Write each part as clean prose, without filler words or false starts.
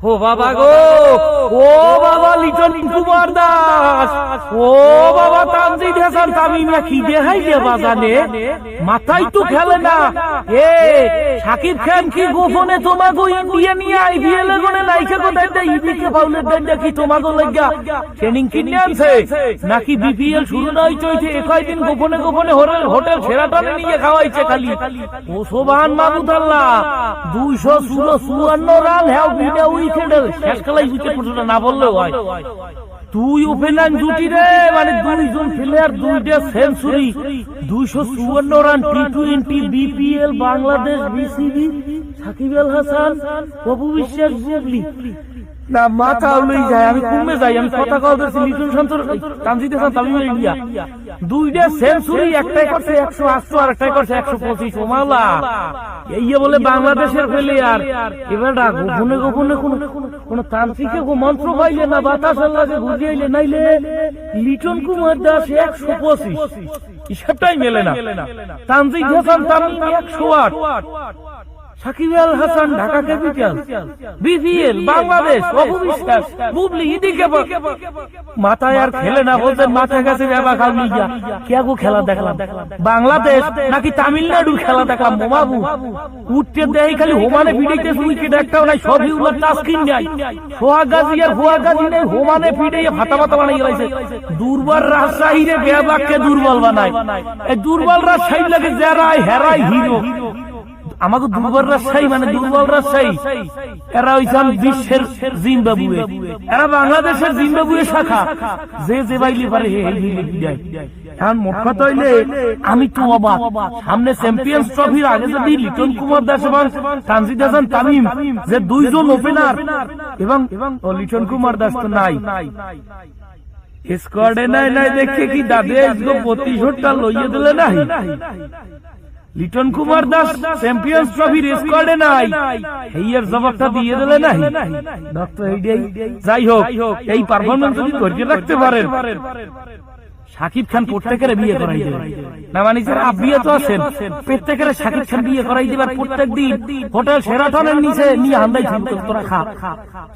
ও বাবা গো, ও বাবা লিটন কুমার দাস, ও বাবা তানজিদ হাসান তামিম কি দেখাইছে বাজানে, মাথায় তো খেলে না। এ শাকিব খান কি গোপনে তোমাকে ইন্ডিয়া নিয়ে আইপিএল এর গনে নাইকে কোথায় দেয়, ইবিকে ফাউলের দেন কি তোমাকে লাগা ট্রেনিং কিনে আনছে নাকি বিপিএল শুরু নয় চলছে, কয়দিন গোপনে গোপনে হোটেল সেরাটনে নিয়ে খাওয়াইছে খালি। ও সোবাহান মাহমুদুল্লাহ 254 রান হ্যাঁ ভিডিও উইকেটের শেষ খেলায় উইকেট পড়ছে না বললেও হয়। তুই ওপেনার জুটি রে, মানে দুইজন প্লেয়ার দুইটা সেঞ্চুরি, 254 রান টি20 বিপিএল বাংলাদেশ বিসিবি, সাকিব আল হাসান, অপু বিশ্বাস, বুবলি না মাথা উড়ে যায়। আমি কমে যাই, আমি কথা বলতেছি লিটন শান্তর তানজিদ হাসান তামিম ইন্ডিয়া দুইটা সেঞ্চুরি, একটাই করছে 108 আর একটাই করছে 125। ওমালা এই বলে বাংলাদেশের প্লেয়ার এবার গোপনে গোপনে কোন তান্ত্রিকে মন্ত্র পাইলে না বাতাস আল্লাহকে বুঝিয়ে নাইলে লিটন কুমার দাস 125, হিসাবটাই মেলে না। তানজিদ হাসান তামিম 108, সাকিব আল হাসান ঢাকা ক্যাপিটাল, বিপিএল বাংলাদেশ, অপু বিশ্বাস, বুবলি এদিকে মাথায় আর খেলে না, বলছেন মাথায় গেছে ব্যাবা খাওনি গিয়া কেগো খেলা দেখলাম বাংলাদেশ নাকি তামিলনাড়ুর খেলা দেখলাম। মোমাবু উঠতে দেয় খালি হোমানে ফিডাইতে, উইকেট একটাও নাই, সবই উলার টাস্কিন নাই, সোহাগ গাজী আর ফোয়াগ গাজী নেই, হোমানে ফিডাইয়ে ফাটা ফাটা বানাই গেছে। দুর্বল রাজশাহীরে ব্যাবাককে দুর্বল বানায়, এই দুর্বল রাজশাহী লাগে যারাই হেরাই হিরো। আমাকে দুর্বল রাজশাহী মানে দুর্বল রাজশাহী, এরা হইছেন বিশ্বের জিম্বাবুয়ে, এরা বাংলাদেশের জিম্বাবুয়ে শাখা, যে যে বাইলে পারে এখন মোট কথা হইলে আমি তো অবাক। সামনে চ্যাম্পিয়ন্স ট্রফির আগে যদি লিটন কুমার দাস এবং তানজিদ হাসান তামিম যে দুইজন ওপেনার, এবং লিটন কুমার দাস তো নাই স্কোয়াডে, নাই নাই দেখে কি দাদে 32টা লইয়ে দিলে নাই। লিটন কুমার দাস চ্যাম্পিয়ন্স ট্রফির স্কোয়াডে নাই, এইয়ের জবাবটা দিয়ে দিলে নাই। যাই হোক, এই পারফরমেন্স যদি ধৈর্য রাখতে পারেন, শাকিব খান প্রত্যেকের বিয়ে করাই দেবে না, মানে যারা আবিয়া তো আছেন প্রত্যেকের শাকিব খান বিয়ে করাই দেবে। প্রত্যেক দিন হোটেল সেরাটনের নিচে নিয়ে হান্দাই তোরা খা।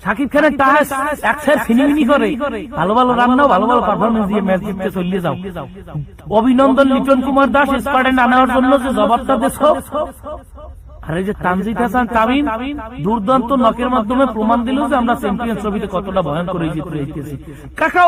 শাকিব খানের টাহাস একসাথে ফিনিমিনি করে, ভালো ভালো রান্নাও ভালো ভালো পারফরমেন্স দিয়ে ম্যাচ জিততে চলিয়ে যাও। অভিনন্দন লিটন কুমার দাস স্কোয়াডে আনার জন্য যে জবাবটা দেশ। আর এই যে তানজিদ হাসান তামিম দুর্দান্ত নকের মাধ্যমে প্রমাণ দিল যে আমরা চ্যাম্পিয়ন্স ট্রফিতে কতটা ভয়ঙ্কর জিতে কাকা।